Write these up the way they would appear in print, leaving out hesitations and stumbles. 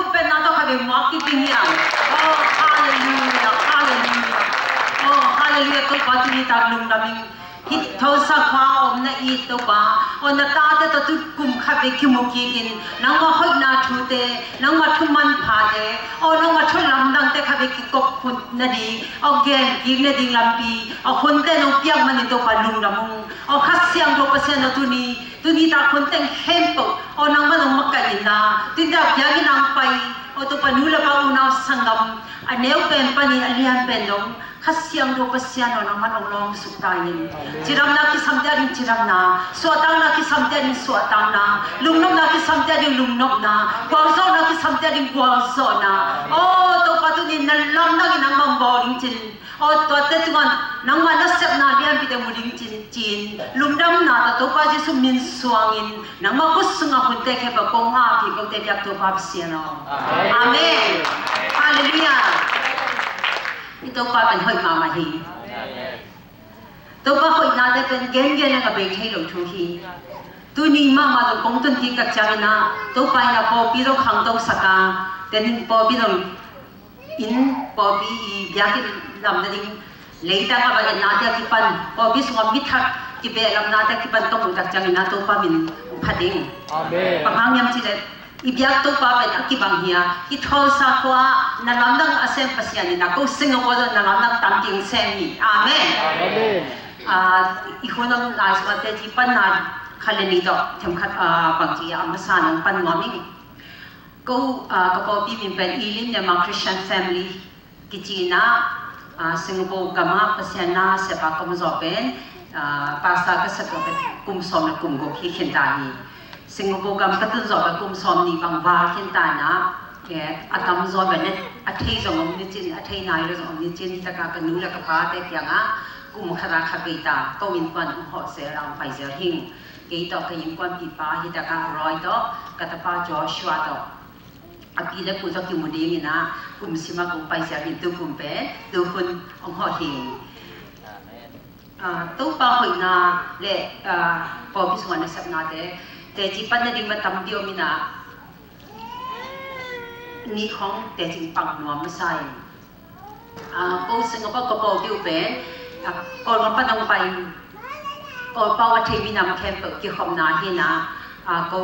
ทุบเป็นน้าต้องให้เป็นมอกที่ดิ้งอย่างโอ้ฮาเลลูยาฮาเลลูยาโอ้ฮาเลลูยาตัวปัจจุบันตามลุงดำมิงฮิตทศฟ้าอมนาอีตัวป้าโอ้นาตาเตตัวตุกุมขับไปคิมุกิกินนังมาหอยนาทูเตนังมาทุมันผาเตโอ้นังมาทุลำดังเตขับไปกิกบคุณนาดีโอ้แกนกินนาดีลำปีโอ้คนเตนองเปียงมันตัวป้าลุงดำมุงโอ้ขัดเสียงตัวป้าเสียงตัวนี้ตาคนเต็งเฮมโปโอ้นังมันองมักกันนะติดดับยากินังไปโอ้ตัวป้านูละป้าอุณาสังกัมอันเนวเป็นปนีอันเลียนเป็นดงขัดเสียงตัวป้าเสียงนังมันองลองสุดท้ายนี่จิรำนักที่สัมเดียริจิรำนาสวดตังนักที่สัมเดียริสวดตังนาลุงนกนักที่สัมเดียริลุงนกนากวางโซนักที่สัมเดียริกวางโซนาโอ้ตัวป้าตัวนี้นั่นลำนักที่นังมังบอลิงจินโอ้ตัวเตตุกันนังมันนักเสพนาเลียนพิเดมุลิงจินลุงดำนาตัวป้าจะสุมินสวางินนังมากุศลคุณเตะแค่ปะกงอาพี่ก็เตะยักตัวป้าเสียนาอาเมนฮาเลลูยานี่ตัวป้าเป็นหอยมาฮีตัวป้าหอยนาได้เป็นเกณฑ์กับเบงให้หลงทุกทีตัวนี้มาตัวกงตุนที่กับจามินาตัวไปนะพอพี่เราขังตัวสักการแต่นี่พอพี่เราอินพอพี่ยาที่ลำนั้นเลยตั้งกับไอ้นาเดียที่ปันพอพี่สวมมิตรที่เบลำนาเดียที่ปันต้องกับจามินาตัวป้ามินพัดดิ้งปังหังยำที่เด็ดอีบิยาตัวป้าเป็นอักบังเฮียที่ทอสักว่านั่นลำดังอาเซมปัสยานินะก็สิงคโปร์นั่นลำดังตั้งกิ่งเซมีอาเมนอีกคนนึงลายสวัสดิ์ที่ปันนาขันเลนี่ดอกเทมขัดบางทีอามาสานังปันงอมิงก็พอพี่มินเป็นอีลินเนี่ยมาคริสเตียนแฟมิลี่กิจีน่าสิงคโปร์กัมมาปัสยานาเสพาคุมจอบเป็นภาษาก็สักเป็นคุมสอมและคุมกุที่เขียนตานีสิงคโปร์กัมก็ต้องจอบเป็นคุมสอมนี่บางบาเขียนตานะแกอากัมจอบเป็นอัฐิจงอมนิจินอัฐินายจงอมนิจินที่ตะการกันนู้และกับพาแต่เพียงกุมขราขบิตาก็วินควันหอเสรังไฟเสริงกีตอกยิงควันปีป้าที่ตะการรอยดอกกัตป้าจอชัวดอกอาปีเล็กผู้เจ้าคิวมุดีนี่นะกุมสิมากุมไปเสียบินตัวกุมเป็ดตัวคนองหอหิงตัวป้าหอยนาเล่พอพิสวรรณสับนาแต่จีปันนั่นดิ่งมาทำเดียวมินะนี่ของแต่จริงปังหนัวไม่ใช่ก็สิงคโปร์ก็พอเดียวเป็นก่อนวันปันต้องไปก่อนป้าว่าเทมินามาแคมป์เกี่ยวกับนาเฮนะก็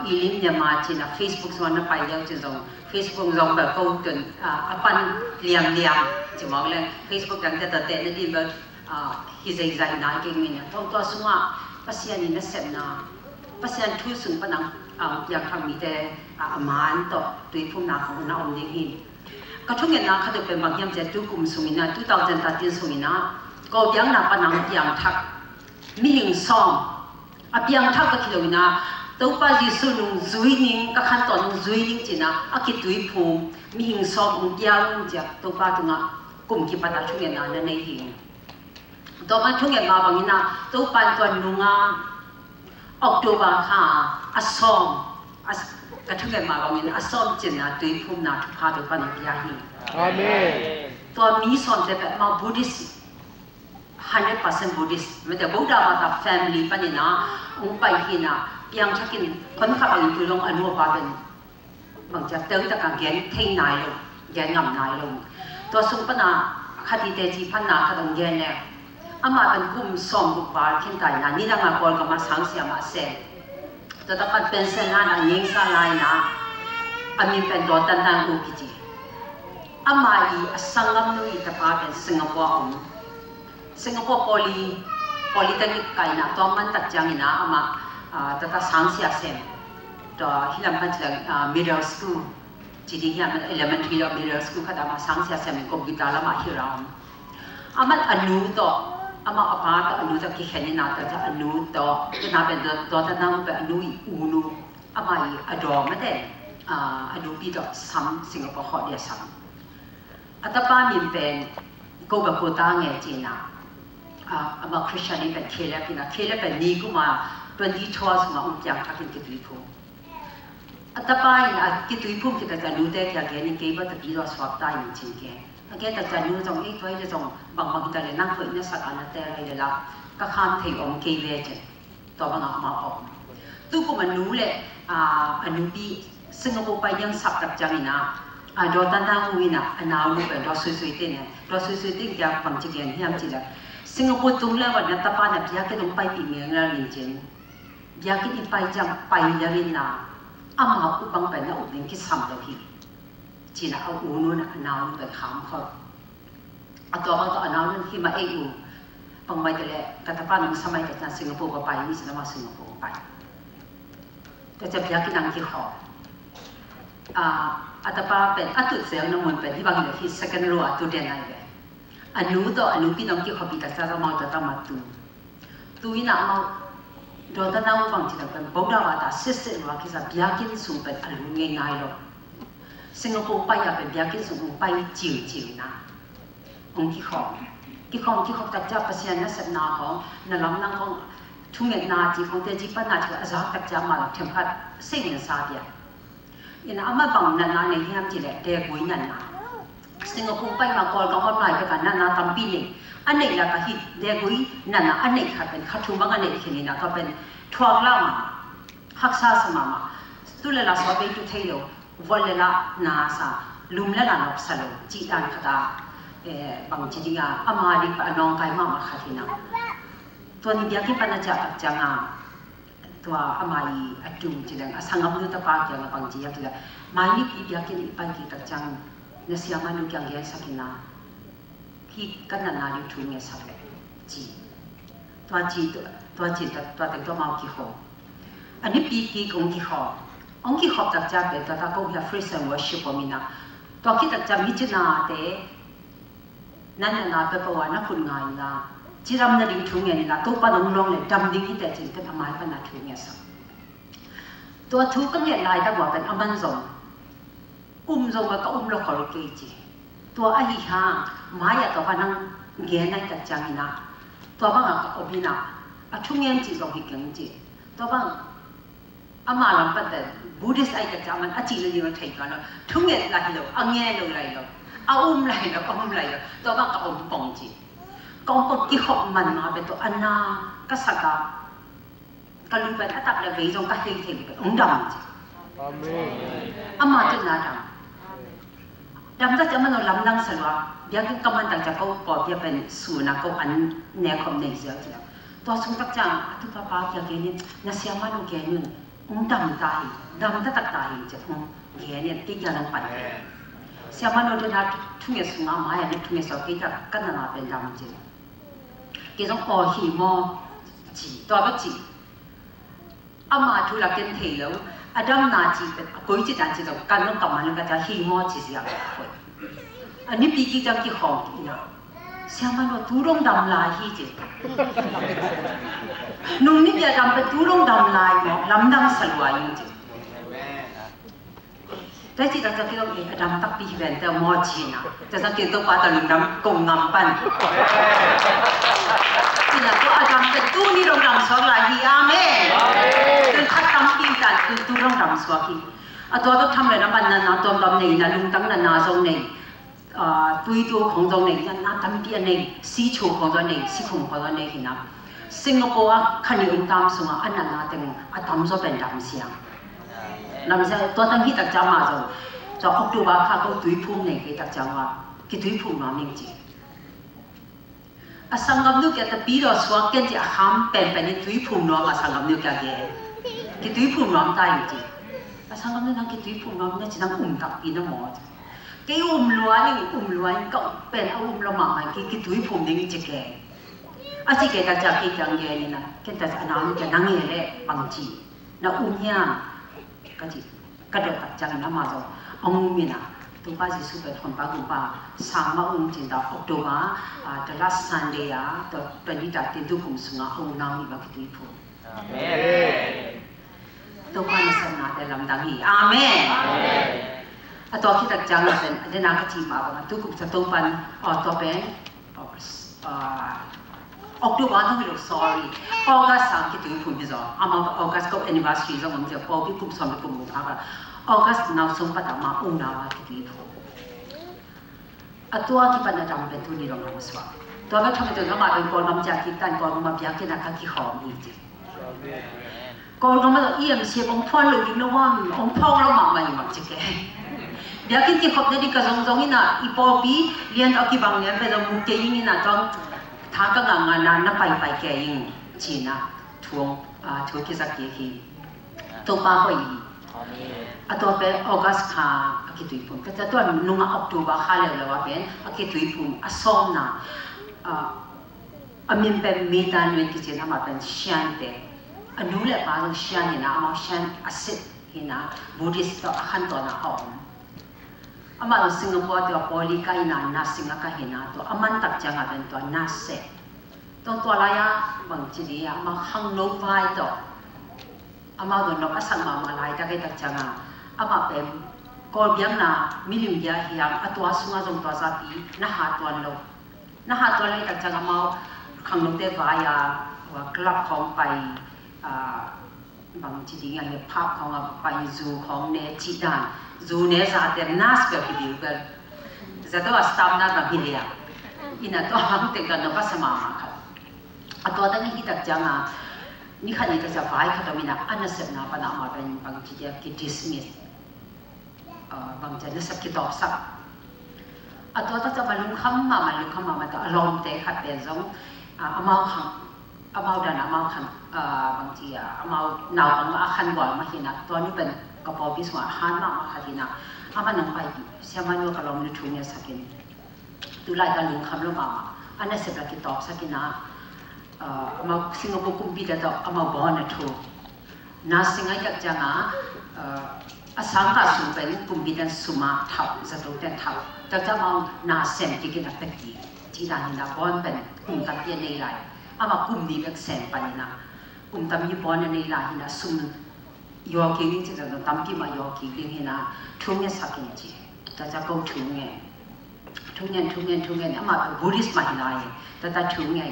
อีลิมเนี่ยมาที่นะ Facebook ส่วนนั้นไปแล้วจะส่ง Facebook ส่งแบบก็จนปันเลี้ยงจะมองเลย Facebook ดังแต่แต่นั่นดีแบบฮิซใจนายเก่งเนี่ยต้องตัวสุ่มภาษานี่นะเสพนาภาษาทุกสิ่งปนังอย่างทำมีแต่มันต่อตัวผู้นาของนาอมดีหินก็ช่วงนี้นะเขาจะเป็นบางอย่างจะดูกลุ่มสุ่มนะดูตาวจันทร์ตีสุ่มนะก็ยังนาปนังอย่างทักมีหิงซองเพียงทักก็คิดว่านะตัวป้าจีสุนุจุยนิ่งก็ขั้นตอนจุยนิ่งจีนะคิดด้วยภูมิมีหิงซองยาวจ้ะตัวป้าตัวน่ะกลุ่มที่ปัตตาช่วงนี้นะนั่นเองตัวมันช่วงนี้มาบางทีนะตัวป้าตัวนุ่งออกตัวบ้าค่ะซองก็ช่วงนี้มาบางทีนะซองจีนะด้วยภูมินะทุกข้าตัวป้าหนักยาหิอาเมนตัวมีซองจะเป็นมาบุริส100% Buddhist ไม่แต่บุตรมาจาก family ปนินะองไปหินะเพียงชักินคนขับไปอยู่ลงอนุบาลเป็นบางจะเติมตะการเขียนเท่งนายลงแกงงำนายลงตัวสุปนาคดีเตจีพันนาขนมเย็นเนี่ยอามาเป็นกลุ่มส่งบุกบาลขึ้นใจนะนี่ดังมากอลก็มาสังเสียมาเสร็จตัวตะกันเป็นเส้นนั้นยิงสลายนะอามีเป็นตัวตันดังอุกิจิอามาอีสังกัมนุยตะพาเป็นสิงคโปร์สิงคโปร์Polytechnic ไกนะตัวมันตัดจังนะอามาแต่ถ้าสังเสียเซมตัวฮิลัมพันจังmiddle school จีดีเนี่ยมัน elementary และ middle school ค่ะแต่มาสังเสียเซมก็กิตาละมาฮิรามอามันอนุตัวอามาอภาตัวอนุตัวกี่แค่นี้นะแต่จะอนุตัวก็น่าเป็นตัวแต่นั่งเป็นอนุอูนูอามาอีอดอไม่ได้อนุปีตัวซ้ำสิงคโปร์เขาเดียซ้ำอัตป้ามีเป็นก็แบบโคตาเงี้ยจีน่ะมาคริสเตียนนี่เป็นเคเลปินะเคเลเป็นนี่ก็มา20 ชั่วสมัยอย่างทักกินกิตุยพุ่มอัตป้าเนี่ยกิตุยพุ่มที่แต่จะรู้ได้แค่แค่นี้เก็บไว้แต่ปีเราสวบได้จริงๆแค่แค่แต่จะรู้ตรงนี้ตัวจะตรงบางที่แต่นั่งคุยเนี่ยสักอันนั้นแต่อะไรละก็ข้ามที่องค์เกเวจตัวบางมาออกตู้ก็มันรู้เลยอนุบี สิงคโปร์ไปยังสับตักจังนะดอตันทางวินะนาวลูกดอสุยๆเต้นเนี่ยดอสุยๆเต้นจากบางจีเดียนที่ยามจีละสิงคโปร์ตุ้งแล้ววันนั้นตาปานะพี่อาเกต้องไปปีเมียงแล้วจริงๆพี่อาเกที่ไปจังไปแล้วนี่นะอามาอุบังเป็นนะอุบิงคิดซ้ำตัวพี่จีน่ะเอาอูนู่นนาวลูกขามเขาตัวบางตัวนาวลูกที่มาเออูบางใบแต่ละกตาปานังสมัยกับสิงคโปร์ก็ไปนี่สินะมาสิงคโปร์ไปแต่จะพี่อาเกนั่งที่หออัตราเป็นอัตุเสียงน้ำมันเป็นที่บางอย่างที่ second row ตัวเด่นอะไรเลยอันนู้นตัวอันนู้นพี่น้องที่เขาพิจารณามาตัวตั้งมาตัวนี้นะมาโดนตั้งน้ำบางทีเราเป็นบอกเราว่าแต่เสียว่าคิดว่าเบียกินสูงเป็นอันนู้นง่ายๆหรอกสิงคโปร์ไปอยากเป็นเบียกินสูงไปจิ๋วนะองค์ที่เขาตัดจับประเสียนนั่นสัญญาของนั่นลำนั่งของทุ่งเงินนาจีของเตจิปันนาที่อาจารย์ตัดจับมาเทมพัดเสียงซาเดียยันอามาบังนันนาในเฮียมจีแหละเด็กวุ้ยนันนาสิงคโปร์ไปมาก่อนก็ออนไลน์ไปกันนันนาตั้มปีนี่อันนี้ละก็ฮิตเด็กวุ้ยนันนาอันนี้ค่ะเป็นขัดทุนบางอันนี้ที่นี่นะก็เป็นทวงเล่ามาฮักษาสมามาตุเลลาสวาเบตุเทโลวันเลลานาซาลุมเลลานกสโลจีดันขดาบางจีดีงาอามาดิปนองไกมามาขัดที่นั่งตัวนี้เบียที่ปัญญาจังตัวอามาอีอัดดูจีดังสังกัดนุตปาเกี่ยวกับบางจีอย่างที่ละมาอีพี่เบียกินอีไปกี่ตักจังเนสยามานุกี่อย่างสักนะพี่กันนันนาดิทุ่งเงสักเลยจีตัวเต็งตัวมากี่ข้ออันนี้พี่องกี่ข้อตักจังเป็นตัวตาเขาเรียก Praise and Worship ผมนะตัวกี่ตักจังมิจนาเตนั่นน่ะเป็นเพราะว่านักคุณงานนะจีรำนาดิทุ่งเงนี่นะตัวปนองลงเลยดำดิ้งที่แต่จริงเป็นอามาเป็นนาทุ่งเงสักตัวทุกข์ก็เห็นลายตั้งว่าเป็นอามันซงซงก็เราขอรู้กี่จีตัวไอ้ห่างมาอย่าตัวพันนั่งเงี้ยในตัดจังนะตัวบางก็อภินะทุ่งเงจีเราพิจารณาจีตัวบางอามาลำพัดแต่บูดิสไอ้ตัดจังมันจีเลยยังไงกันแล้วทุ่งเงไรหรอเงี้ยไรหรอไรหรอตัวบางก็ปองจีกองปองกี่หอบมันมาเป็นตัวอันน่าก็สักก็รู้เป็นอัตราเลเวลจงก็เฮงเป็นองดำจีอามาจุดนั้นดำจะมันลำดังสลัวเบียกันกำมันต่างจากเขาปอบเบียเป็นสูนักเขาอันเนคอมเนเซียจีตัวสงตักจังทุกป้าป้าเกี่ยวกับนี่น่าเสียมันโอเคนู่นองดำตายดำจะตักตายจีเงี้ยเนี่ยที่จะนั่งไปเสียมันโดนนัดทุ่งเงสุงอามาอย่างนี้ทุ่งเงสุกี้กันนั่นเป็นดำจีกี่ต้องอ๋อหิมอจีตัวก็จีอามาทุลักเกนเทลอดัมนาจีเป็นกุยจีดันจีต้องการต้องกำมันก็จะหิมอจีเสียอันนี้ปีกี้จังกี่ของอีนะเสียมันว่าทุรงดำลายฮีจีนุ่มนี่จะดำเป็นทุรงดำลายมั้งลำดังสลวยจริงแต่จีต้องจะคิดว่าอดัมตักปีเวนแต่มอจีนะจะสังเกตตัวป้าตะลุงดำกงงำปันที่นั่นก็อาจารย์เป็นตู้นี่เราดำสวากลายที่อาเมนจนขัดตั้งปีกันตู้เราดำสวากีตัวต้องทำเลยนะมันน่ะตัวดำเนี่ยนะลุงตั้งน่ะนาทรงเนี่ยตุยตัวของตรงเนี่ยน่ะทำปีเนี่ยสีชูของตรงเนี่ยสีของตรงเนี่ยที่นั่นสิงคโปร์ขันยุ่งตามส่งอันนั้นน่ะแต่อันทำโซเป็นดำเสียงดำเสียงตัวตั้งที่ตักจามาจะออกตัวว่าข้าก็ตุยพุ่มเนี่ยที่ตักจาว่าที่ตุยพุ่มน้ำเนี่ยจีสังกัดนุกจะปีเราสวาเกนจะห้ามเป็นตุยพุ่มน้ำสังกัดนุกจะเกี่ยที่ตุยพุ่มน้ำตายจริงสังกัดนุกนั่งที่ตุยพุ่มน้ำเนี่ยจะนั่งตักปีน้ำหมอกี่รวยก็เป็นเราหมากี่ตุยพุ่มเนี่ยจะแก่จีแก่ตักจากกี่จังแก่นี่นะแก่ตักจากน้ำจะนั่งเงี้ยเลยบางทีน่ะเนี่ยก็จีก็เดือดตักจากน้ำมาจะมีนะตัวป้าจะสู้เป็นคนป้าคุณป้าสามมาจินดาออกตัวมาแต่ last Sunday ตัวเป็นที่ตัดติดดูคุมสุงาน้ำนี่บักตุยพูตัวป้าในสนาแต่ลำดังอีอาเมนตัวที่ตัดจังเป็นเดนักจีมาบ้างทุกคุมจะตัวปันตัวเป็นออกตัวมาต้องไปดู sorry ออกัสสั่งที่ตุยพูนี่จ้ะอามาออกัสก็ anniversary จ้ะผมจะพอพี่คุมสอนไปคุมมุขค่ะออกัสน่าสมบัติมาน้ำที่ตุยพูตัวที่ปัญญาจำเป็นทุนนี้เราสวะตัวก็ทำให้ตัวน้ำมันเป็นคนน้ำจากที่ตั้งก่อนมาเบียกินนักขี้หอมนี่จริง còn có mà yếm xếp ông phun lụi nó hoang ông phong nó mặc mày mặc chứ cái dia kita khop jadi kazong ina ipopi lian aki bang lian pe dong ke yin ina tong tha ka nga na pai ke yin china thuong thu ki sak ki to pa hoi ato pe august kha aki tui pum ka to nunga october kha le la wa pen aki tui pum asom na amin pe medan wen ki chena ma pen shan te anu le pa dong shan ina ma shan asit ina buddhist to akhan to na om ama Singapore to poli ka ina na singa ka hina to aman tak janga ben to na se to laya bang chidi ama hang no vai to ama do no asang ma lai ta ke tak janga ama pem ko biang na milim ya hiang atwa sunga jong to sa pi na ha to lo na ha to lai tak janga ma khang no te vai ya wa club khong pai bang chidi nga le phap khong pai zu khong ne chi dan dù nếu ra tiền nas về cái điều cái giờ đó là stam nas bằng hilia ina to hang te kan no pasama ka ato ta ni hitak janga ni khani ta sa vai kha mina anasep na pa na ma ben bang chi ya ki dismiss bang cha na sap ki top sak ato ta balung kham ma ta alom te khat pe zong amau kham amau dan amau kham bang chi ya amau naw bang ma khan wa ma hina to ni benก็พอพิสูจน์หันมาค่ะทีน่ะอามันน้องไปเสียมันว่าก็ลองนึกถึงเนี่ยสักนิดตุลาการลุงคำลงมาอันนั้นเสร็จแล้วก็ตอบสักนิดนะมาสิงคโปร์กุมพีแต่ต่อมาบ้านนะทูน่าสิงห์อยากจะงาอาสังกัดสูงเป็นกุมพีแต่สุมาเท่าจะต้องแต่เท่าจะจะมาน่าเซมที่กินนักเป็ดกีที่ด้านนี้นะบ้านเป็นกุมตั้งยันในไรอามากุมดีแบบเซมไปนะกุมตั้งยี่บ้านในไรนะซุ่มยอกินจริงๆเราตั้มที่มายอกินเห็นนะทุ่งเงี้ยสักนิดจีแต่จะก็ทุ่งเงี้ยอามาบุริสมาหินายแต่ทุ่งเงี้ย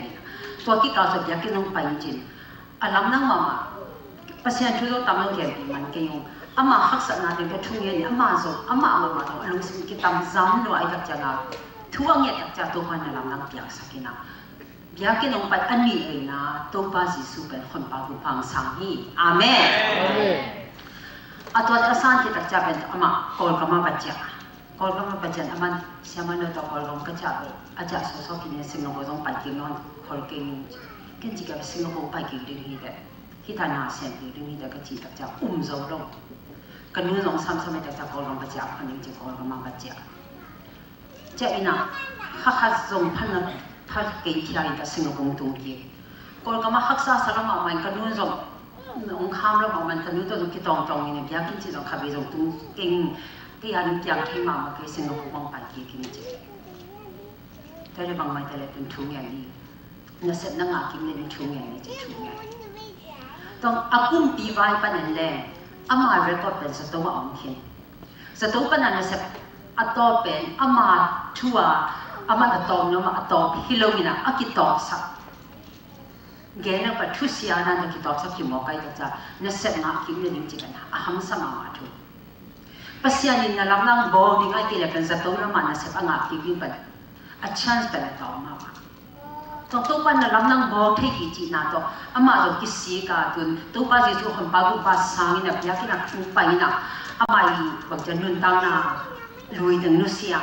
ตัวที่เราจะอยากกินลงไปจริงอารมณ์นั่งมาภาษาทุ่งเราตั้มลงแก่ปีมันเกี่ยวอามาหักสักนาทีก็ทุ่งเงี้ยอามาส่งอามามาตัวลุงสิกิตั้มซ้ำด้วยกับจังอ่ะทุ่งเงี้ยจากตัวคนอารมณ์นั่งเปียกสักนิดนะอยากกินลงไปอันนี้เองนะตัวป้าสิสุเป็นคนปากุพังสังฮีอาเมนอัตวัตสันติตักจับเป็นอามาคอลกามาปัจจาอามันเสียมันตัวคอลกามาปัจจาอาจารย์สอนกินเนี่ยสิงคโปร์ต้องไปกินนอนคอลกินกันจีกับสิงคโปร์ไปกินดีๆแต่ที่ท่านาเสียงดีๆแต่ก็จีตักจับโซลงกันนู้นลงซ้ำๆตักจับคอลกามาปัจจาคนนี้จีคอลกามาปัจจาเจ้าอินะข้าส่งพันนั้นถ้าเกิดที่อะไรกับสิงคโปร์ตรงนี้ก็ก็มาหักษาสารมามันกันนู้นส่งองค์ข้ามแล้วมันกันนู้นตัวตรงที่ตรงนี่เนี่ยกินจีตรงขับไปตรงตรงเก่งที่อันยังที่มาเกี่ยสิงคโปร์บางไปกินจีแต่ในบางไม่แต่ละเป็นทุ่งอย่างนี้เนี่ยเสร็จนั่งกินเนี่ยทุ่งอย่างนี้จะทุ่งอย่างต้องอากุมปีไว้ปนันแรงอามาเรียกว่าเป็นสตูว่าองค์เห็นสตูปนันเนี่ยเสร็จอัตโตเป็นอามาทัวอามันตองเนาะมาตองฮิโลมินะอากิตอบสักเกณฑ์นั้นปัจจุบันนั้นอากิตอบสักที่หมอไก่จะเนสเซนมาคิดเรื่องจริงๆนะอาหารสมามาทุปัสยานินนั่นลำนั่งบอดิ้งไอ้ที่เรียกเป็นสตูนมันเนสเซนอ่างคิดยิ่งเป็นอาชันส์เป็นต่อมาตรงตัวปันนั่นลำนั่งบอที่กี่จีน่าตัวอามาตัวกิสีกาตุนตัวปัจจุบันคนปากุปัสสังนี่นะอยากกินนักทุ่งไปนะอามาอีบางจะนุ่นตั้งนะลุยถึงนุเซีย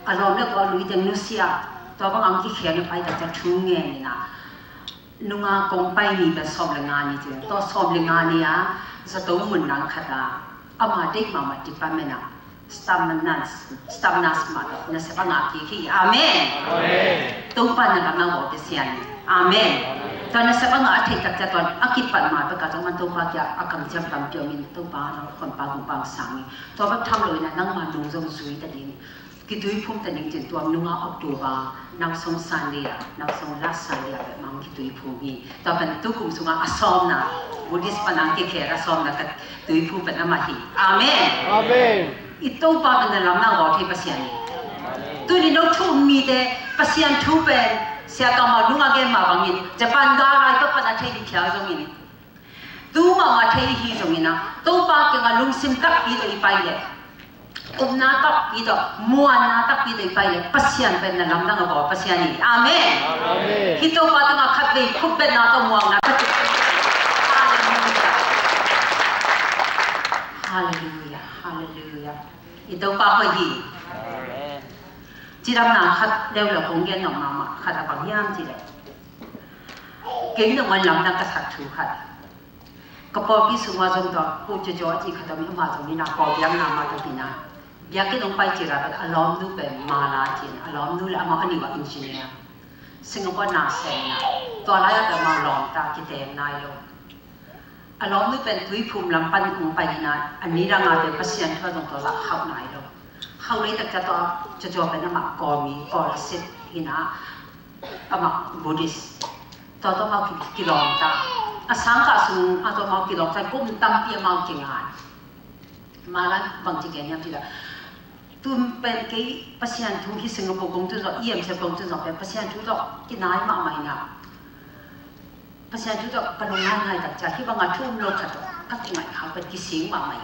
อารมณ์เนี่ยก็ลุยถึงนุเซียตัวบางอันที่เขียนไปแต่จะทุ่งเงี้ยนี่นะนุ่งกงไปนี่เป็นสอบเรื่องงานนี่จริงตัวสอบเรื่องงานนี่อ่ะจะต้องมุ่งนังขัดอามาเด็กมาที่ปั๊มเนี่ยนะสตาร์นัสมาตัวเนี่ยเสพงาขี้อาเมนตัวปันนั่นเราบอกเป็นเสียงอาเมนตอนนั้นเสพงาที่ตัดจากตอนอากิปันมาไปกับตอนมันตัวปักยาอากังเจียมตามเดียวมินตัวปันเราคนปังปังสังตัวแบบทำเลยนะนั่งมาดูจงสุยแต่ดิกิดุยพุ่มแต่ยังจิตตัวนุ่งออกตัวบานักสงสารเลียนักสงรักษาเลียแบบมังกิดุยพุ่มนี่ตัวเป็นตุกุมสุงอาสอมนะบุริสปนังกิเคราสอมนะกับดุยพุ่มเป็นอามาฮีอาเมนอาเมนอีตัวป้าเป็นลำนั่งรอที่ปัสยานีตัวนี้เราทุ่มมีแต่ปัสยานทุ่มเป็นเสียกรรมนุ่งอาเกมมาบางยินจะปันดาไรก็ปันอาเทดิเขียวตรงนี้ตัวมาเทดิฮีตรงนี้นะตัวป้าเก่งลุงซิมตักอีตัวอีไปเลยนาตักอีตัวมัวนาตักอีตัวไปเลยปัสยานเป็นลำนั่งรอปัสยานีอาเมนฮิตตัวป้าตัวขับไปคุบเป็นนาตัวมัวนะอาเลลูยา Hallelujah, Hallelujah. Ito pa ko hi. Chỉ đâm nào khát đeo là cũng nghe nồng mà khát là bằng nhang chỉ đấy. Kính được mình làm năng cái thật chủ khát. Cái bao bì sung trong đó, cô cho chị khát mình mà trong này bao bì làm mà trong này. Bây cái nông bay chỉ là cái alom nu về mà là chỉ alom nu là mà anh là engineer. Singapore na sen na. Tua lại cái mà lòng ta cái tem này luôn. Alom nu về túi phum làm pan cũng bay na. Anh đi ra ngoài về pasien thôi trong đó là học này luôn. Hầu lấy tất cả đó cho bên mà có là sit hina mà Buddhist đó mà kỳ lòng ta sáng cả sung đó mà kỳ lòng ta cũng tâm bia mà kinh ngại mà là bằng chỉ cái nhắm chỉ là tụm bên cái pasien thu khi Singapore công ty rồi em sẽ công ty rồi bên pasien thu rồi cái nái mà mày nào pasien thu rồi cái lòng nái tất cả khi bằng ngã thu lô khát các cái ngài học bên cái xíu mà mày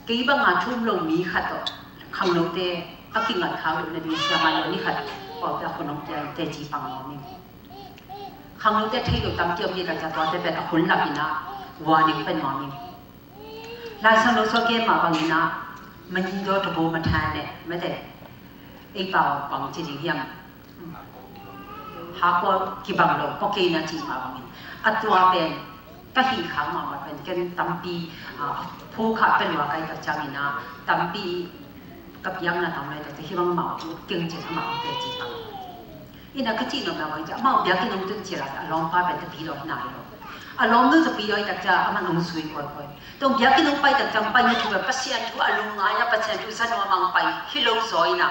cái bang ngã chung lồng mì khát đó, không nấu tê, các kinh ngạch khao được nên xem mà nó ní khát, bỏ raคน nấu tê chỉ bằng nó mình, không nấu tê thấy được tâm tiêu như là cho tôi tê bênคนlập như na, hòa định bên nó mình, lại sang nấu số game mà bằng như na, mình nhìn vô tụi bố mình than này, mấy thế, ấy bảo bằng chỉ định hiểm, hạ qua kỳ bằng đâu, có kỳ nào chỉ mà bằng mình, ở tua bên, các hình kháng mà bên cái tâm piผู้ขับเป็นว่าใครกับจามินาตั้มปีกับยังนะทำอะไรแต่ที่ว่าเมาเก่งจริงเมาเก่งจริงอีนักจีนเราจะเมาเบียกินนมจนเจริญลองไปเป็นตะปีลอยนายเราลองนึกตะปีลอยแต่จะมันองสุยก่อยๆต้องเบียกินนมไปแต่จังไปนี่ถือว่าปัสยานถืออารมณ์ง่ายปัสยานถือสันว่ามังไปฮิโลซอยนะ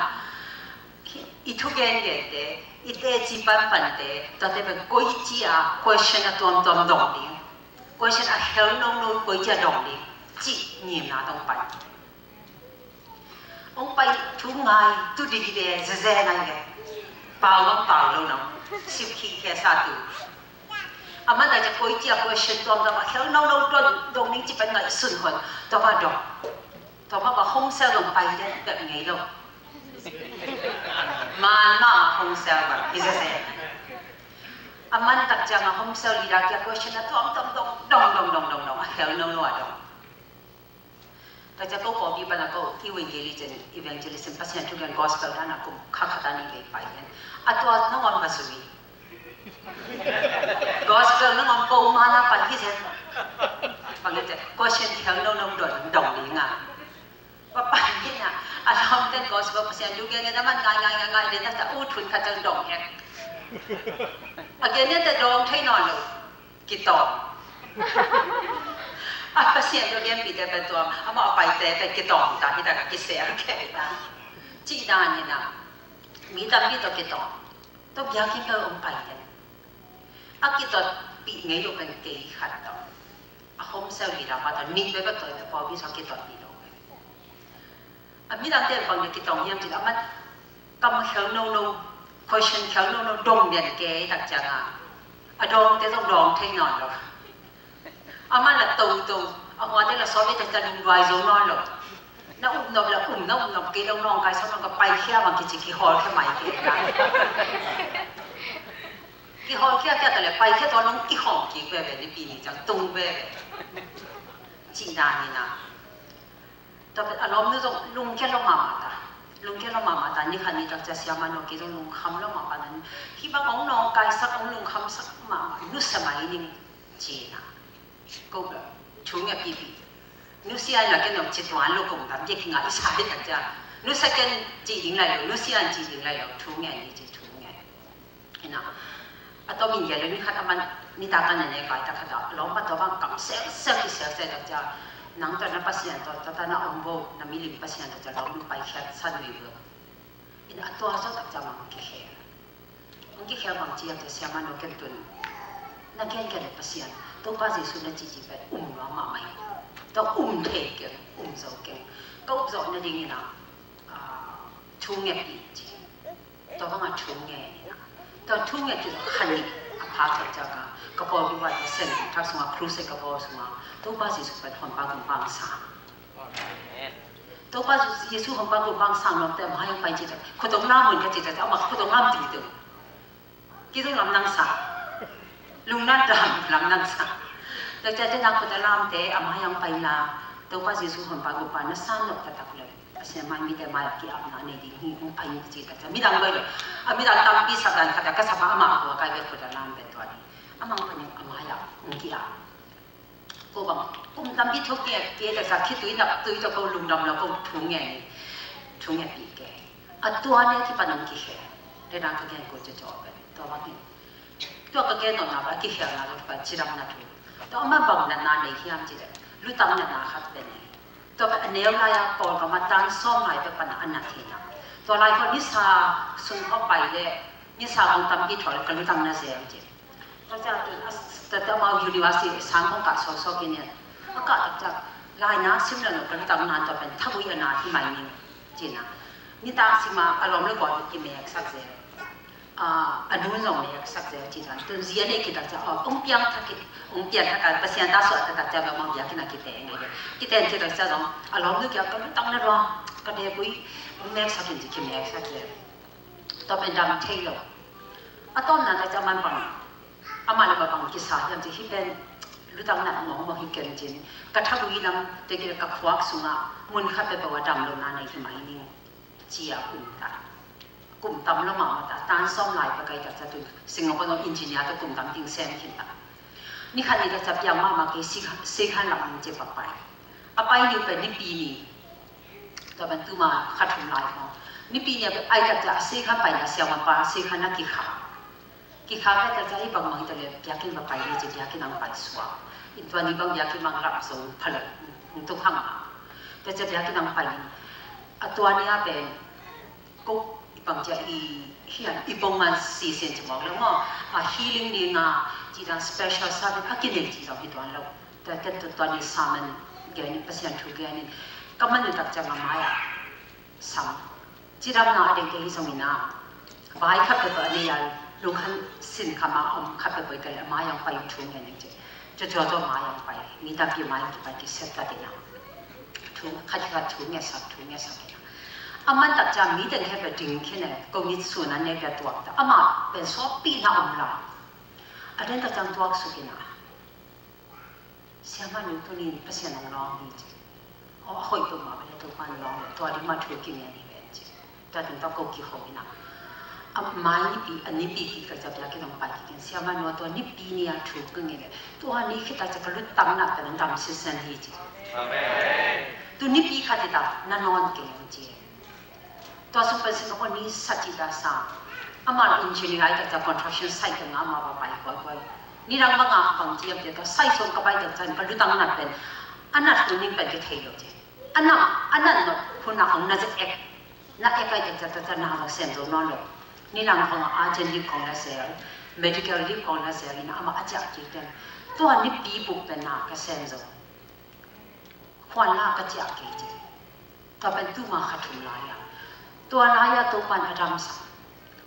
อีทุกอย่างเด็ดอีเตจิปันปันเตตอนเด็กเป็นกุยจีอา question ตัวดองดองดิ question อะเฮลโนโนกุยจีดองดิจีnhiệm nào ông bay thú ngài tu đi đi về dễ này cái bảo lâu nào siêu khí kia sao tu à mà đại gia coi chia question tóm đó mà khéo lâu đông ninh chỉ phải ngài xuân huân đó mà không sao lòng bay đấyแบบงี้đâu mà không sao mà ý dễ à mà đại gia mà không sao đi ra kia question là đông khéo lâu đâuแต่จะก็พอมีบรรดาก็ที่evangelism ภาษาทุกอย่าง gospel นั่นนะก็ข้าขัดนี่เลยไปเนี่ยอัตัวน้องวันมาสุวี gospel น้องวันปูมานะปันที่เช่นปันที่เช่นก็เช่นที่เขาน้องดองนี่ไงว่าปันที่น่ะอันทำแต่ gospel ภาษาทุกอย่างเนี่ยมันง่ายเลยแต่อู้ทุนข้าจะดองแฮะอันนี้แต่ดองใช่นอนเลยกี่ต่อpasien tu dia pergi dapat tu, ama apa itu dapat kita tak kita kan kisah kita, cina ni na, minta kita, tu biar kita umpai kan, kita pergi ngai tu kan kei khat tu, home sale ni dapat tu ni betul tu tu bawa bisa kita ni tu, minta dia pang kita yang tidak amat, kamu kau no question kau no dong dia kei tak jangan, dong dia tu dong thay non tu. Ama là tù, ngoài đây là so với tất cả những vài dấu non rồi, nó cái đông non cái xong nó bay kia bằng cái hồi cái máy cái hồi kia cái là bay kia đó nó cái hỏng cái về đi bị chẳng tung về, chỉ là như nào, đặc biệt anh om nó giống lung kia lo mà ta như khăn như đặc xem mà nó cái giống lung khăm lo mà bạn khi bác ông non cái sắc ông lung khăm sắc mà lúc xem máy đi chỉ là câu là chú nghe bì nếu xia là cái nào chỉ toán lúc cùng làm gì khi ngài sai thật ra nếu sai cái chỉ định lại rồi nếu xia chỉ định lại rồi chú nghe gì chỉ chú nghe thế nào à tôi mình giờ lấy những khát ăn ni ta cái này cái ta khát đó lòng bắt đầu bằng cảm sẽ thật ra nắng tôi nó bác sĩ tôi nó ông bố nó mi linh bác sĩ thật ra lòng nó bay khát san người vừa thế nào tôi sao thật ra mà cái khéo bằng chỉ là xem mà nó cái tuần nó cái bác sĩ tôi bao giờ xuống là chỉ phải nó mà mày tôi thể kiểu dấu kiểu câu dọn là gì nào chú nghe bị gì tôi có mà chú nghe tôi chú nghe thì khăn đi phá thật ra cái bao nhiêu vậy sen thắc xuống cruise cái bao xuống tôi bao giờ xuống phải hoàn bao cùng bằng sáng tôi bao giờ xuống hoàn bao cùng bằng sáng nóแต่มายังไปจีแต่คนต้องน้ำเหมือนกันจีแต่เอามาคนต้องน้ำจีแต่กี่ต้องลำนั่งsángลุงนั่นจะลำนั่งsáng แต่จะนักพุทธลามเตะอามายังไปลาตัวภาษีสุขภาพกุปานะสานนกตะตักเลยเสียมันมีแต่มาอยากกินอาบน้ำในดินหิ้งไปยุติแต่จะมีดังเลยมีดังตามปีสักการขัดก็สภาพอามาหัวกายเป็นพุทธลามเป็นตัวนี้อามังเป็นอามาอยากกินอากูบอกกูทำพิธีเกี่ยแต่สักคิดตุยจะกูลุงดำแล้วกูทุ่งไงปีแกตัวนี้ที่ปนังกิเหเรื่องนั้นก็แกกูจะจบเลยตัวว่านี่ตัวก็แกนอนนับกิเหนะตัวก็จิรำนัดตัวอามาบังนั่นนาในที่ยามจิรรู้ตั้งนั่นนาขัดเป็นตัวเป็นเนื้อลายก่อนก็มาตั้งซ้อมหายไปปนังอันนั้นทีนะตัวลายคนนิสาส่งเข้าไปเลยนิสาของทำพิธีก็รู้ตั้งนั่นเสียจิตัวจะแต่มาอยู่ดีว่าสิสังคมกัดโซกินเนี่ยก็จะลายนะซิมแล้วก็รู้ตั้งนานตัวเป็นทับวิญญาณที่ไม่นิ่งจีนะนี่ตาสิมาอารมณ์เลยก่อนที่เมียสักเสียอันนู้นเราเมียสักเสียจีนะตัวเสียเนี่ยคิดว่าจะองค์เปียงทักการเปอร์เซ็นต์ตาสวดแต่จะแบบมองอยากกินอะไรกินแต่ที่เราจะลองอารมณ์เลยก็ตั้งนั่นว่าก็เดี๋ยวคุยเมียสักกินที่เมียสักเสียตัวเป็นดำเที่ยวตอนนั้นจะมันบังอามาเลยบังกิสาอย่างที่ที่เป็นรู้ตั้งนั้นมองเห็นกันจริงกระทั่งวิลำเด็กๆกับขวากสุงะมุนขับไปบอกว่าดำลงน้าในที่ไม่นิ่งเจียกลุ่มตำละมาตานซ่อมลายไปไกลจากตัวสิ่งของคนอินจิเนียร์ตัวกลุ่มตำติงเซนขึ้นตานี่คันนี้จะจับยามมาเกี่ยสิขันหลังเจ็บไปไปนี่เป็นนี่ปีนี้แต่เป็นตัวมาขัดทุนลายเขานี่ปีนี้ไอ้จะสิขันไปนะเสียวันปาสิขันนักกิขาแต่จะให้บางมันจะเลยอยากกินไปเลยจะอยากกินน้ำไปสวะอีกตัวนี้บางอยากกินมังรับสูงผลิตตัวข้างแต่จะอยากกินน้ำไปตัวนี้เป็นก็บางจะอีปงมัน4 เซนจะบอกแล้วว่าhealing นี่นะจีดัง special service กินเองจีดังที่ตัวเราแต่ตัวนี้สามันแกนี่เปอร์เซ็นต์ถูกแกนี่ก็มันอยู่ตักจะมาไม่สามจีดังน่าเด็กที่สมินะไปขับไปตัวนี้ลูกขันสินคำมาขับไปกันมายังไปทุ่งเงี้ยนี่จะตัวมายังไปมีแต่พี่มายังไปที่เซตกันดีนะทุ่งขัดขัดทุ่งเงี้ยสักอามันตัดจำมีแต่แค่ไปดึงแค่ไหนก็มีส่วนนั้นในแบบตัวแต่อามาเป็นซอปีน่าอมละอันนั้นตัดจำตัวสุกินะเสียมันอยู่ตัวนี้เปอร์เซ็นต์ร้องดีจริงหอยตัวมาไปเลยตัวมันร้องตัวที่มาถูกกินอย่างนี้เป็นจริงแต่ถึงต้องกูกี่หอยนะไม่ปีอันนี้ปีที่ก็จะอยากกินลงไปกินเสียมันว่าตัวนี้ปีนี้ถูกกันไงตัวนี้คิดว่าจะกระลุตั้งหนักแต่นั้นทำสิ่งนั้นดีจริงตัวนี้ปีขัดตานั่นนอนเก่งจริงตัวสุภาษิตคนนี้สัจจิตาสามอามาอินจิเนียร์แต่จะ construction site กันอามาไปนี่เราบางทีเดี๋ยวไซส์ส่งกับไปเดี๋ยวจะก็รู้ตั้งนัดเป็นอันนั้นตัวนี้เป็นที่เที่ยวจริงอันนั้นเนาะคุณน้าของน่าจะนักไปเดี๋ยวจะน่าเราเซ็นตัวนั่นเลยนี่เราของอาจารย์รีบของเราเสีย medical รีบของเราเสียนี่อามาอาจารย์จีเป็นตัวนี้ปีบุกเป็นนักก็เซ็นตัวควรน่าก็จะเกี่ยจริงตัวเป็นตัวมาขัดทุนลายตัวลายตัวปันอดัมสัง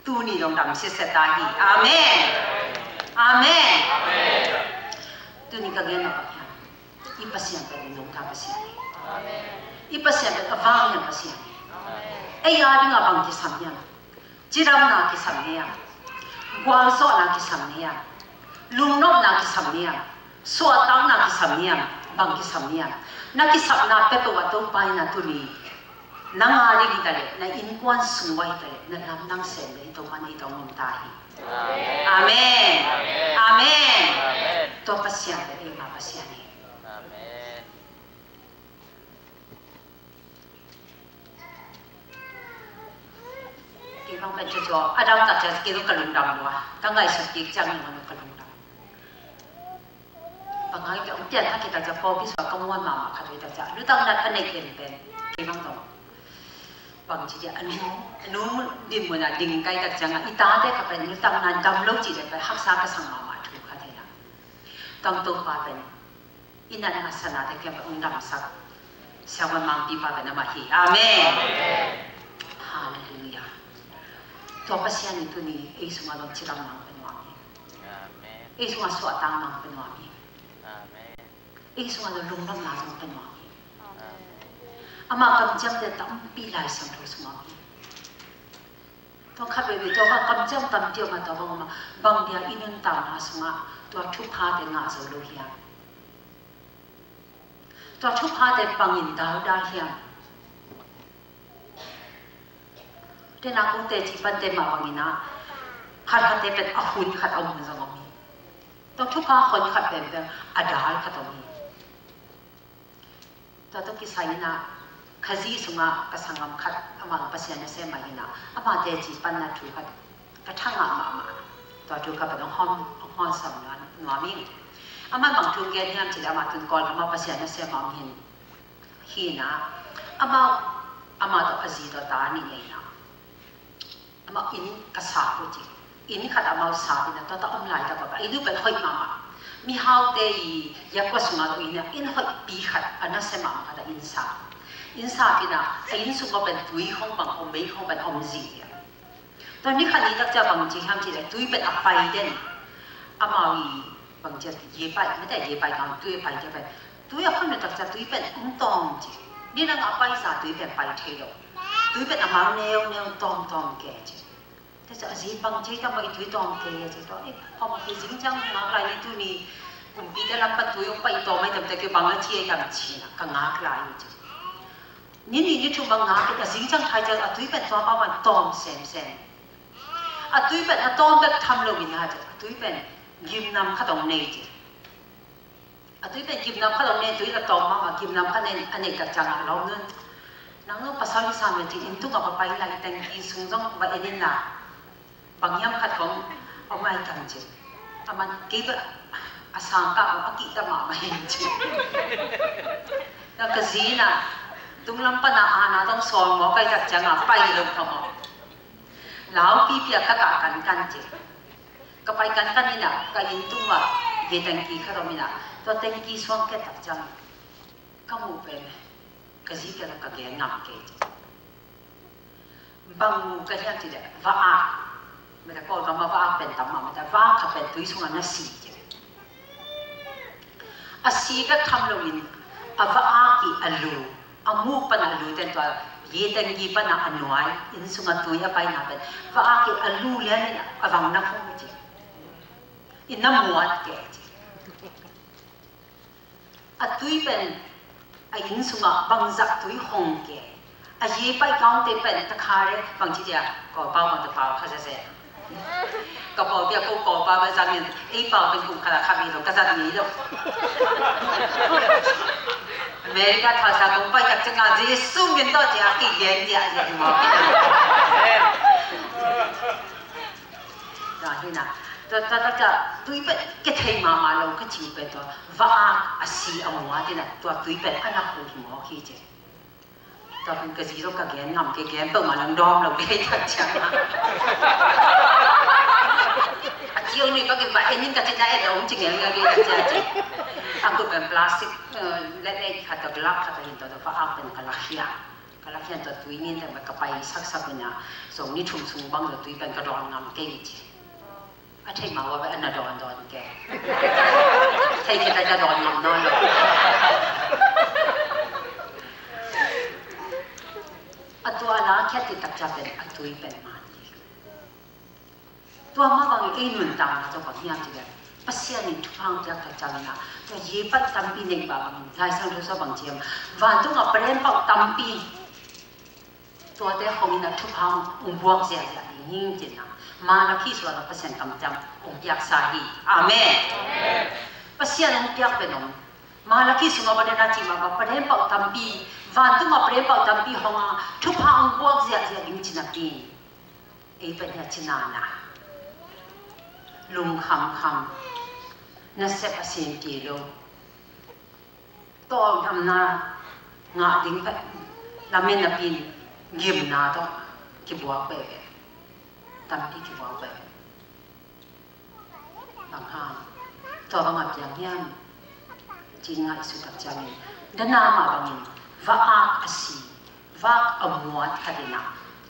ตัวนี้ลงดำเสียสตาฮีอาเมนตัวนี้ก็เงินนับยังอีปัสยังเป็นนุ่งกาปัสยังอีปัสยังเป็นฟังยังปัสยังยาดิงabangที่สัมยังจิรำนาที่สัมยังกวางโซนาที่สัมยังลุงนกนาที่สัมยังสวดตังนาที่สัมยังบางที่สัมยังนักที่สัมนาเป็นตัวตัวไปนาตัวนี้nangali kita le na inkuan sungwai kita le na lamnang sen le ito man ito muntahi amen to pasyan le ima pasyan ni amen kibang penjojo adam ta jas kilo kalundam wa kangai sakik jang ngano kalundam pangai ka umpian ha kita ja focus wa kamwan mama khatoi ta ja lutang nat anei ken pen kibang toบางทีอันนู้ดินเหมือนดิ่งใกล้กับจังอีตาได้กับเป็นตั้งนานดำโลกจีเลยไปหักษากระสังมาถูกค่ะทีนะต้องตัวปาเป็นอินันอาสนะแต่แค่องค์ดำสักเช้าวันมังปีปาเป็นมาฮีอาเมนฮาเลลูยาตัวภาษานี้ตัวนี้เอสุมาลงจิรมังเป็นวามีเอสุมาสวดตังมังเป็นวามีเอสุมาลงน้ำลาจงเป็นวามีอามาคำจำเด็ดตั้งปีหลายสังทุสมาบีต้องขับไปตัวก็คำจำตั้งเดียวมาตัวบางเดียอินุนตานาสงะตัวทุกข์หาเดงาโซโลเฮีย ตัวชุบหาแต่ปังอินดาวได้เฮียเดนักคงเตจิปันเตมาปังอินะขัดขัดเตเป็นอหุนขัดเอามือสงบมีตัวชุบหาคนขัดเป็นอดาลขัดตรงนี้ตัวต้องกิสัยนะขจีสุงะกสังกขัดอามาปัสยานเสมาหินะอามาเตจิปันนัทุขัดกระทั่งมาตัวทุขัดเป็นห้องสำนักหนวมิงอามาบางทุกแกนี่ยามจิลามาถึงก่อนอามาปัสยานเสมาหินะอามาตัวอจีตัวตานี่ไงนะอามาอินกษาปุจิอินขัดอามาสาบินะตัวตาอมลายตาแบบอินุเป็นหอยมามีฮาวเตยยักษ์สุงะตัวอินเนี่ยอินหอยปีขัดอันนั้นเสมาขัดอินสาบินะอินสุงะเป็นตุยห้องบางอมไม่ห้องเป็นอมจีตอนนี้ขัดนี้ตักจะบางจีห้ามจีเลยตุยเป็นอภัยเด่นอามาบางจีเย่ไปไม่แต่เย่ไปกันตุยไปจะไปตุยอ่ะคนเนี่ยตักจะตุยเป็นตองจีนี่นั่งอภัยสาตุยเป็นไปเที่ยวตุยเป็นอามาแนวตองแก่จีแต่จะอาศัยบางจีทำไมตุยตองแก่จีตัวพอมาเป็นสิ่งจังงาอะไรนี่ตุนี่กลุ่มปีเดลับปัตุยไปต่อไม่จำแต่คือบางจีกันจีนะก็งาคลายจีนี่ทุกบางงาเป็นสิ่งจังไทยจะตุยเป็นตัวประมาณตองเซนตุยเป็นตองแบบทำลงมินฮะจีตุยเป็นยิมนำข้าตรงเนจีตุยเป็นยิมนำข้าตรงเนตุยก็ตองมายิมนำข้าเนอันนี้กับจังเราเนื้อนังภาษาที่สามเนี่ยจีอินทุกกับไปหลังแต่งอีสุงจงว่าเอ็นน่ะบางอย่างขัดของเอาไม่กันจีมันเก็บอาสังกับอากิตมาไม่จีแล้วก็จีน่ะตุงลำปนาอาณาต้องสอนหมอไปกับจังไปลงพอแล้วพี่เปียกกันจีก็ไปกันนี่น่ะก็อินทุกว่าเย็นแต่งกี่ข้าวมีน่ะตัวแต่งกี่สวงแค่ตักจังก็มูเป็นก็จีก็แล้วก็เกี่ยงำเกจบางมูก็ยังจีเดว่าไม่ได้ก็มาว่าเป็นตั้มมาไม่ได้ว่าเขาเป็นตุยส่งอันนั้นสีจีอาศีก็ทำลงอินว่ากี่อลูอามูปนัลูแต่ตัวเย็นแต่งกี่ปนัอันน้อยอินส่งอันตุยไปน่ะเป็นว่ากี่อลูเลยนี่นะวังนักฟูจีอินน้ำมวดเกจตุยเป็นอินส่งบางจักตุยหงเกเย่ไปก้าวเตเป็นตะคาร์บางทีเดียก็เป่ามันตะเป่าเขาจะเสร็จก็เป่าเดียก็เป่าไปจังนี่เป่าเป็นกลุ่มขนาดขมิ้นก็จะมีแล้วอเมริกาภาษาคงไปจากจังหวัดที่สูงเป็นตัวเจ้ากี่เย็นเดียจะมาที่น่ะตัวจะตุยเป็นก็เทมาเราก็ชิวเป็นตัวว่าอาศีอมัวที่น่ะตัวตุยเป็นอันนั้นคือหมอขี้เจตัวเป็นกระสีเราก็แกนงำแกนเปิดมาลังดอมเราได้ทัดจังเที่ยวนี้ก็เก็บไว้เอ็นนี่ก็จะได้เราจริงๆก็เก็บไว้จริงakuเป็นพลาสติกเล็กๆขัดกลับขัดหินตัวฟ้าเป็นกระลักยาตัวตุยนี่แต่มันก็ไปสักเนี่ยส่งนี่ชุ่มๆบางตัวตุยเป็นกระดอนงำเก่งจริงอาใช่มาว่าเป็นอันดอนแกใช่แค่แต่จะดอนงำนอนเลยตัวละแค่ติดตักจะเป็นตุยเป็นมันตัวมาบางอย่างนุ่นต่างตัวบางอย่างที่แบบภาษานี่ทุกครั้งจะตักจะเลยนะตัวเย็บตั้มปีหนึ่งบางหลายสังรู้สึกบางเจียมวันต้องเอาเปลี่ยนปากตั้มปีตัวแต่ของนี่นะทุกครั้งบวกเสียยิ่งจริงนะมาแล้วที่ส่วนเราภาษาตั้มจำอยากสาหีอาเมนภาษาเนี่ยอยากเป็นองมาแล้วที่ส่วนเราประเด็นนั้นจริงมาประเด็นปากตั้มปีวันต้องมาเปลี่ยนเป่าตั้มปีห้องทุกครั้งบวกเสียยิ่งจริงนะปีเป็นเนี่ยจริงนะลุงคำนั่นเสพเสียงปีโลตัวทำนางาดิ้งไปแล้วเมนปีนยิมนาต้องคิดว่าไปตั้มปีคิดว่าไปบางครั้งตัวบางอย่างเงี้ยจริงไงสุดท้ายจังด้านหน้ามาบางอย่างว่าอาศีว่าอมวดขนาดนั้น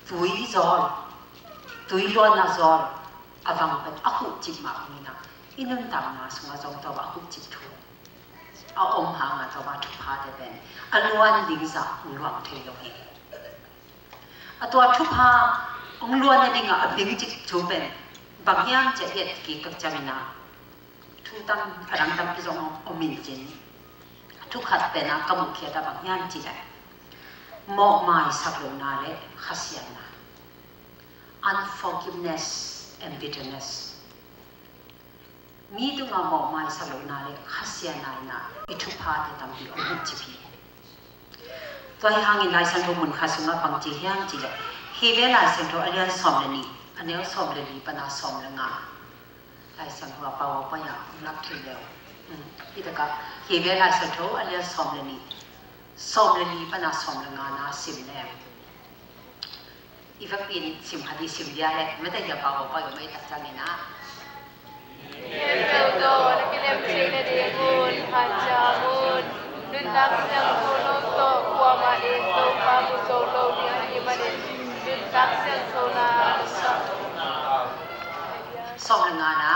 ตุยจอลตุยล้วนนะจอลอาวังเป็นอาหุจิตมาคนนี้นะอินุนตามนะสมัยจงตัวอาหุจิตทุกเอาอมหางตัวทุกพาเดเป็นอล้วนดิ้งสักหลวงเทโลเอตัวทุกพาองล้วนดิ้งอ่ะดิ้งจิตทุเป็นบางอย่างจะเอ็ดกี่กับจามินาทุกตั้งรังตั้งที่จงอมินจิน ทุกขัดเป็นนะกมุขเขียดบางย่านจีได้มอกไม้สักลงนาเละขัดเสียนะ unforgiveness and bitterness มีตัวงามอกไม้สักลงนาเละขัดเสียนายนะอิทุพาเดตัมดีอมุจิพีตัวให้หางินลายสันโดมุนขัดสุงาบังจีเฮียงจีได้เฮเวลายสันโดอเลียนสอมเลนีอันนี้สอมเลนีปนาสอมเลงาลายสันหัวเปล่าปะยารับทีเดียวอีตะกับเฮเวลายสันโดอเลียนสอมเลนีสอมเลนีปนาสอมเลงานาสิมแนมอีฟักปีนสิมฮัดีสิมเดียเล็ไม่ได้ยาเปล่าปะยาไม่ตัดจังนี่นะเจ้าโตนักเรียนสิ่งใดบุญพันจาบุญดุจตักเสียงโทโนโตกัวมาเดโตปามุโตโลเนียนิมาเดดุจตักเสียงโทนาสักสอมเลงานะ